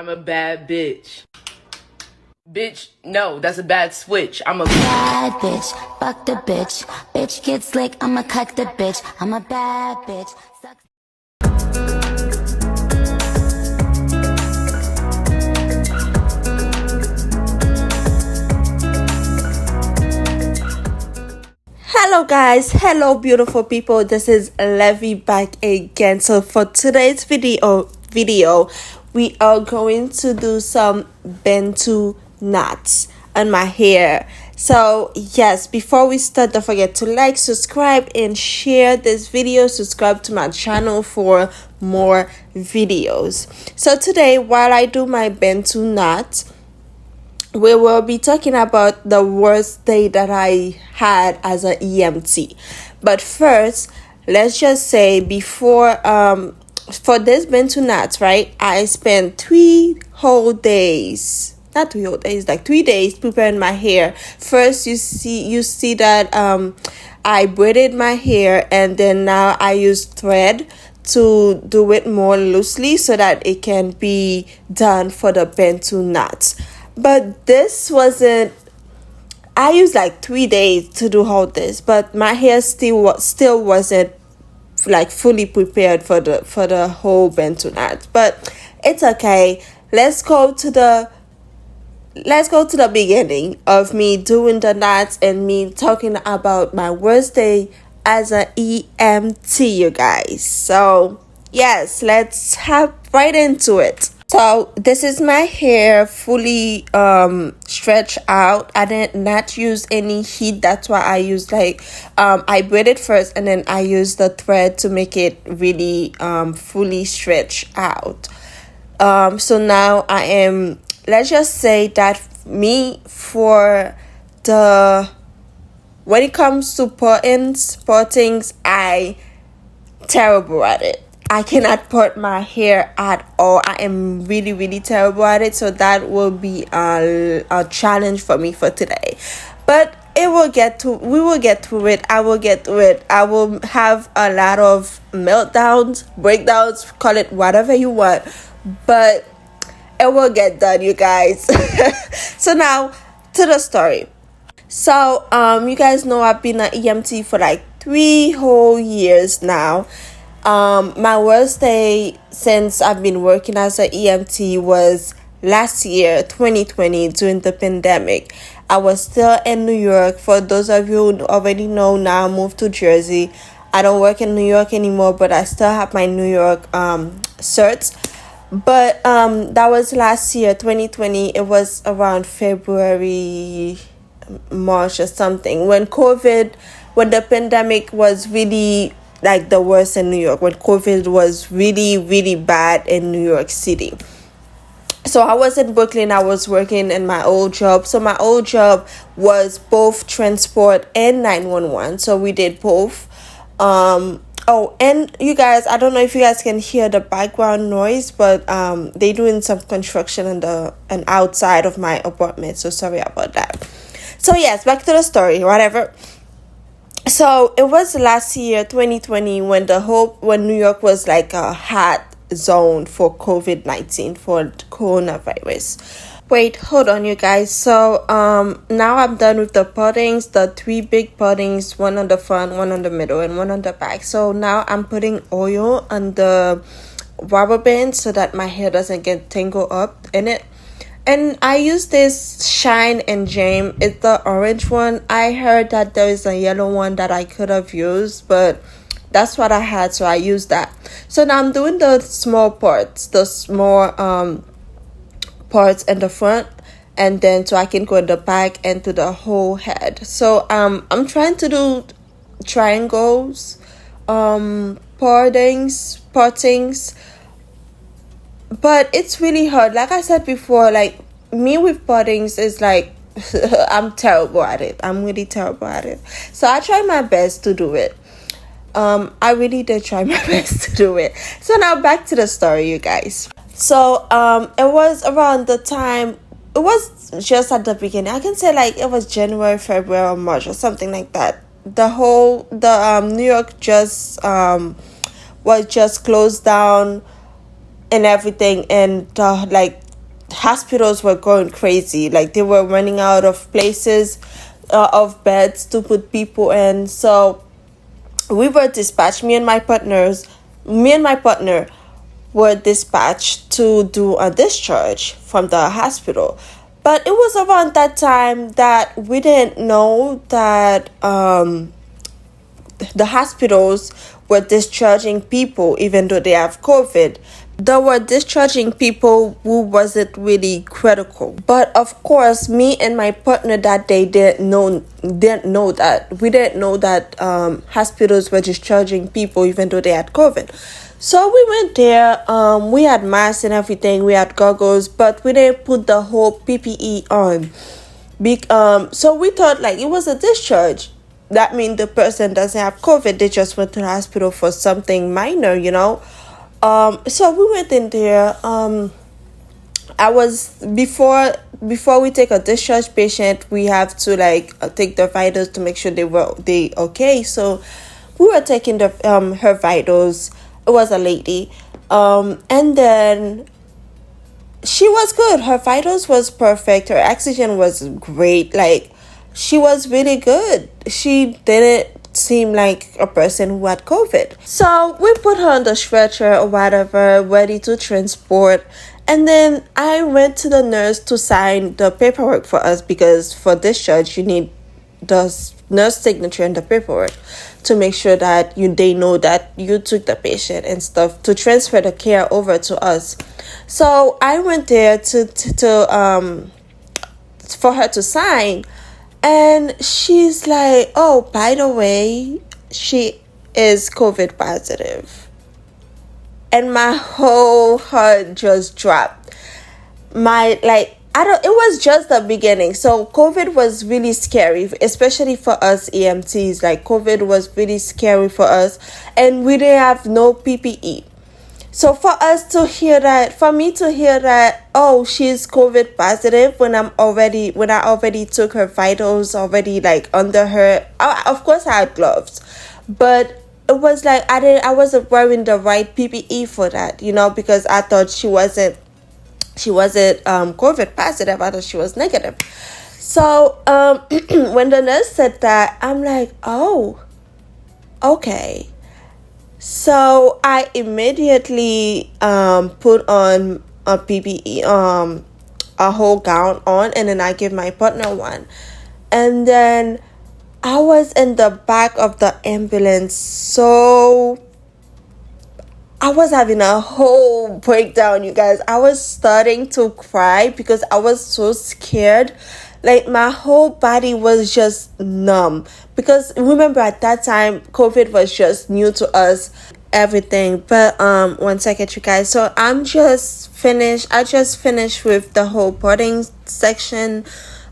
I'm a bad bitch. Bitch, no, that's a bad switch. I'm a bad bitch. Fuck the bitch. Bitch get slick. I'ma cut the bitch. I'm a bad bitch. Hello guys, hello beautiful people. This is Levy back again. So for today's video we are going to do some Bantu knots on my hair. So yes, before we start, don't forget to like, subscribe and share this video. Subscribe to my channel for more videos. So today, while I do my Bantu knots, we will be talking about the worst day that I had as an EMT. But first, let's just say before for this Bantu knots, right? I spent 3 whole days. Not 3 whole days, like 3 days preparing my hair. First, you see that I braided my hair, and then now I use thread to do it more loosely so that it can be done for the Bantu knots. But this wasn't, I used like 3 days to do all this, but my hair still wasn't like fully prepared for the whole Bantu knot. But it's okay. Let's go to the beginning of me doing the knots and me talking about my worst day as an EMT, you guys. So yes, let's hop right into it. So this is my hair fully stretched out. I did not use any heat. That's why I used I braided first and then I used the thread to make it really fully stretched out. So now I am, let's just say that when it comes to partings, I terrible at it. I cannot part my hair at all. I am really, really terrible at it. So that will be a challenge for me for today. But we will get through it. I will get through it. I will have a lot of meltdowns, breakdowns, call it whatever you want. But it will get done, you guys. So now to the story. So you guys know I've been an EMT for like 3 whole years now. My worst day since I've been working as an EMT was last year, 2020, during the pandemic. I was still in New York. For those of you who already know, now I moved to Jersey. I don't work in New York anymore, but I still have my New York certs. But that was last year, 2020. It was around February, March or something, when the pandemic was really like the worst in New York, when COVID was really, really bad in New York City. So I was in Brooklyn. I was working in my old job. So my old job was both transport and 911. So we did both. Oh, and you guys, I don't know if you guys can hear the background noise, but they doing some construction and outside of my apartment. So sorry about that. So yes, back to the story, whatever. So it was last year, 2020, when New York was like a hot zone for COVID-19, for coronavirus. Wait, hold on, you guys. So now I'm done with the puddings, the 3 big puddings, one on the front, one on the middle, and one on the back. So now I'm putting oil on the rubber band so that my hair doesn't get tangled up in it. And I use this Shine and Jam. It's the orange one. I heard that there is a yellow one that I could have used, but that's what I had, so I used that. So now I'm doing the small parts, the small parts in the front, and then so I can go in the back and to the whole head. So I'm trying to do triangles, partings, but it's really hard. Like I said before, like me with puddings is like I'm terrible at it. I'm really terrible at it. So I try my best to do it. I really did try my best to do it. So now back to the story, you guys. So it was around the time, it was just at the beginning. I can say like it was January, February, or March or something like that. The New York just was just closed down and everything, and like hospitals were going crazy. Like, they were running out of places, of beds to put people in. So we were dispatched. Me and my partner were dispatched to do a discharge from the hospital. But it was around that time that we didn't know that the hospitals were discharging people even though they have COVID. They were discharging people who wasn't really critical. But of course, me and my partner that day didn't know that. We didn't know that hospitals were discharging people even though they had COVID. So we went there. We had masks and everything. We had goggles, but we didn't put the whole PPE on. So we thought like it was a discharge. That means the person doesn't have COVID. They just went to the hospital for something minor, you know. So we went in there. I was before we take a discharge patient, we have to like take their vitals to make sure they okay. So we were taking the her vitals. It was a lady, and then she was good. Her vitals was perfect. Her oxygen was great. Like, she was really good. She didn't seem like a person who had COVID. So we put her on the stretcher or whatever, ready to transport. And then I went to the nurse to sign the paperwork for us, because for discharge you need the nurse signature and the paperwork to make sure that they know that you took the patient and stuff, to transfer the care over to us. So I went there to for her to sign, and she's like, oh, by the way, she is COVID positive. And my whole heart just dropped. It was just the beginning. So COVID was really scary, especially for us EMTs. Like, COVID was really scary for us, and we didn't have no PPE. So for me to hear that, oh, she's COVID positive, when I already took her vitals already, like, under her, of course I had gloves, but it was like I wasn't wearing the right PPE for that, you know, because I thought she wasn't COVID positive. I thought she was negative. So when the nurse said that, I'm like, oh, okay. So I immediately put on a PPE, a whole gown on, and then I give my partner one. And then I was in the back of the ambulance, so I was having a whole breakdown, you guys. I was starting to cry because I was so scared. Like, my whole body was just numb, because remember at that time COVID was just new to us, everything. But 1 second, you guys. So I just finished with the whole parting section.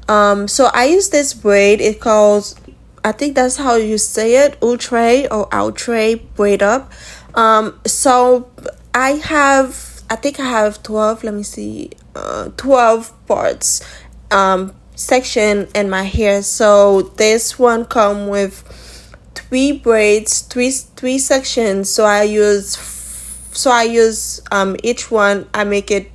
So I use this braid. It calls, I think that's how you say it, Outre Braid Up. So I think I have 12, let me see, 12 parts section in my hair. So this one come with 3 braids, three sections. So I use each one, I make it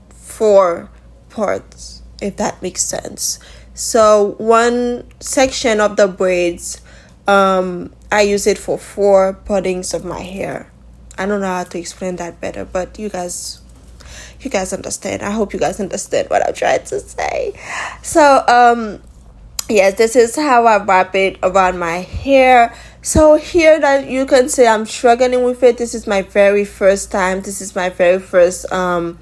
4 parts, if that makes sense. So one section of the braids, I use it for 4 puttings of my hair. I don't know how to explain that better, but you guys understand. I hope you guys understand what I'm trying to say. So yes, this is how I wrap it around my hair. So here, that you can say I'm struggling with it. This is my very first time. This is my very first knot,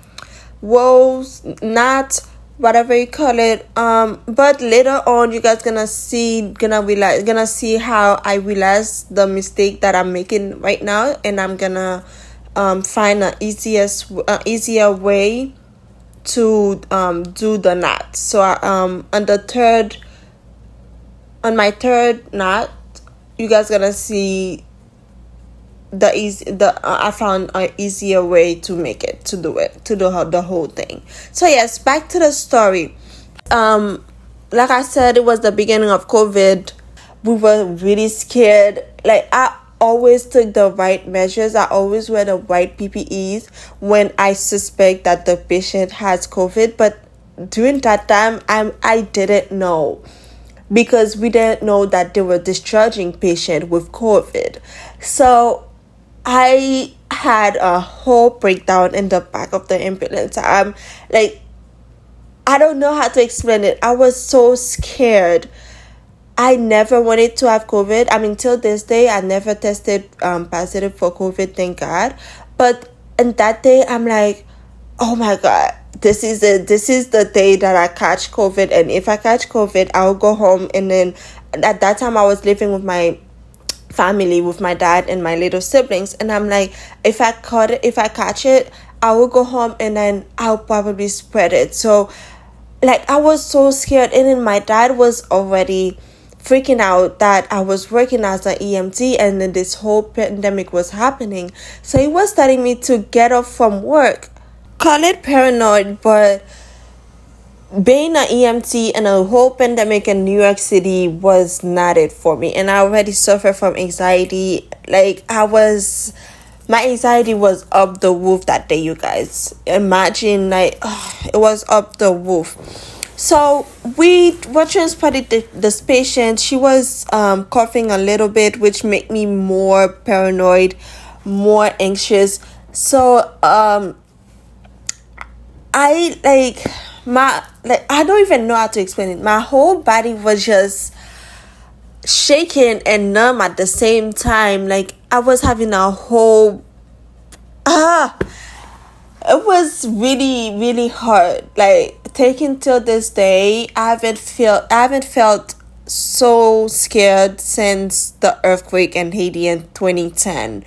whatever you call it. But later on, you guys gonna see how I realize the mistake that I'm making right now, and I'm gonna find an easier way to do the knot. So on my third knot, you guys gonna see I found an easier way to do the whole thing. So yes, back to the story. Like I said, it was the beginning of COVID. We were really scared. Like, always took the right measures. I always wear the right PPEs when I suspect that the patient has COVID. But during that time, I didn't know, because we didn't know that they were discharging patient with COVID. So I had a whole breakdown in the back of the ambulance. I'm like, I don't know how to explain it. I was so scared. I never wanted to have COVID. I mean, till this day, I never tested positive for COVID, thank God. But in that day, I'm like, oh my God, this is it. This is the day that I catch COVID. And if I catch COVID, I'll go home. And then at that time, I was living with my family, with my dad and my little siblings. And I'm like, if I catch it, I will go home and then I'll probably spread it. So like, I was so scared. And then my dad was already freaking out that I was working as an EMT and then this whole pandemic was happening. So he was telling me to get off from work. Call it paranoid, but being an EMT and a whole pandemic in New York City was not it for me. And I already suffer from anxiety. Like, my anxiety was up the roof that day, you guys. Imagine, like, it was up the roof. So we were transported this patient. She was coughing a little bit, which made me more paranoid, more anxious. So I don't even know how to explain it. My whole body was just shaking and numb at the same time. Like, I was having a whole it was really, really hard. Like, taking till this day, I haven't felt so scared since the earthquake in Haiti in 2010.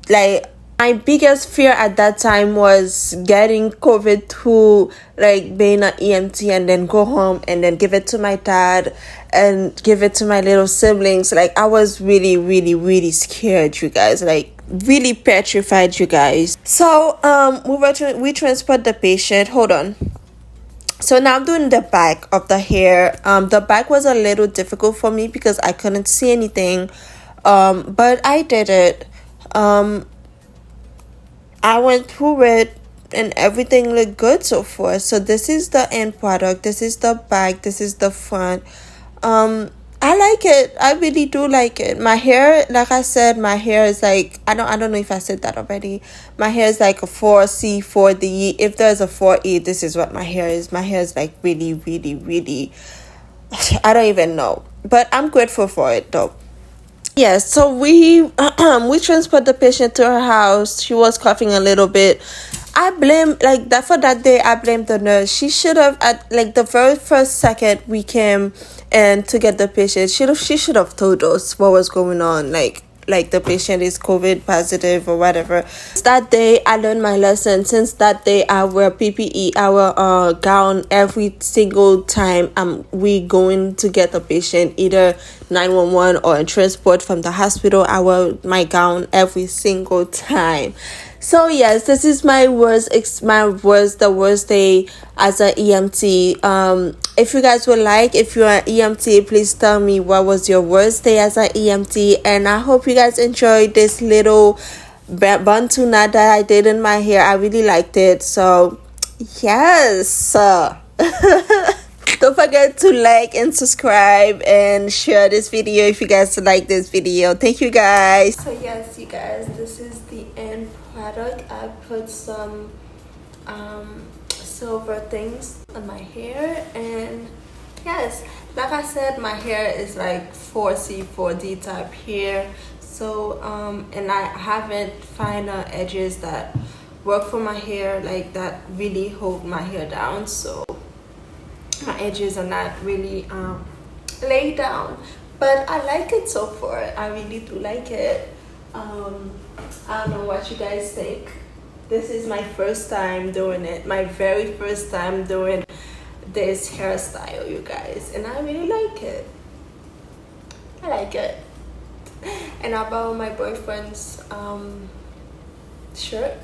Like, my biggest fear at that time was getting COVID to, like, being an EMT and then go home and then give it to my dad and give it to my little siblings. Like, I was really, really, really scared, you guys. Like, really petrified, you guys. So we transport the patient. Hold on. So now I'm doing the back of the hair. The back was a little difficult for me because I couldn't see anything, but I did it. I went through it and everything looked good so far. So this is the end product. This is the back. This is the front. I like it. I really do like it. My hair, like I said, my hair is like, I don't know if I said that already. My hair is like a 4C, 4D. If there's a 4E, this is what my hair is. My hair is like really, really, really, I don't even know. But I'm grateful for it though. Yes, so we transport the patient to her house. She was coughing a little bit. I blame, like, that for that day, I blame the nurse. She should have, at like the very first second we came and to get the patient, she should have told us what was going on. Like the patient is COVID positive or whatever. That day I learned my lesson. Since that day I wear PPE, our gown every single time we going to get the patient, either 911 or in transport from the hospital. I wear my gown every single time. So yes, this is the worst day as an EMT. If you guys would like, if you're an EMT, please tell me what was your worst day as an EMT. And I hope you guys enjoyed this little Bantu knot that I did in my hair. I really liked it. So yes. Don't forget to like and subscribe and share this video if you guys like this video. Thank you guys. So yes, you guys, this is the end product. I put some silver things on my hair, and yes, like I said, my hair is like 4C, 4D type hair. So and I haven't found edges that work for my hair, like that really hold my hair down. So my edges are not really laid down, but I like it so far. I really do like it. I don't know what you guys think. This is my first time doing it, my very first time doing this hairstyle, you guys, and I really like it. I like it. And I borrowed my boyfriend's shirt.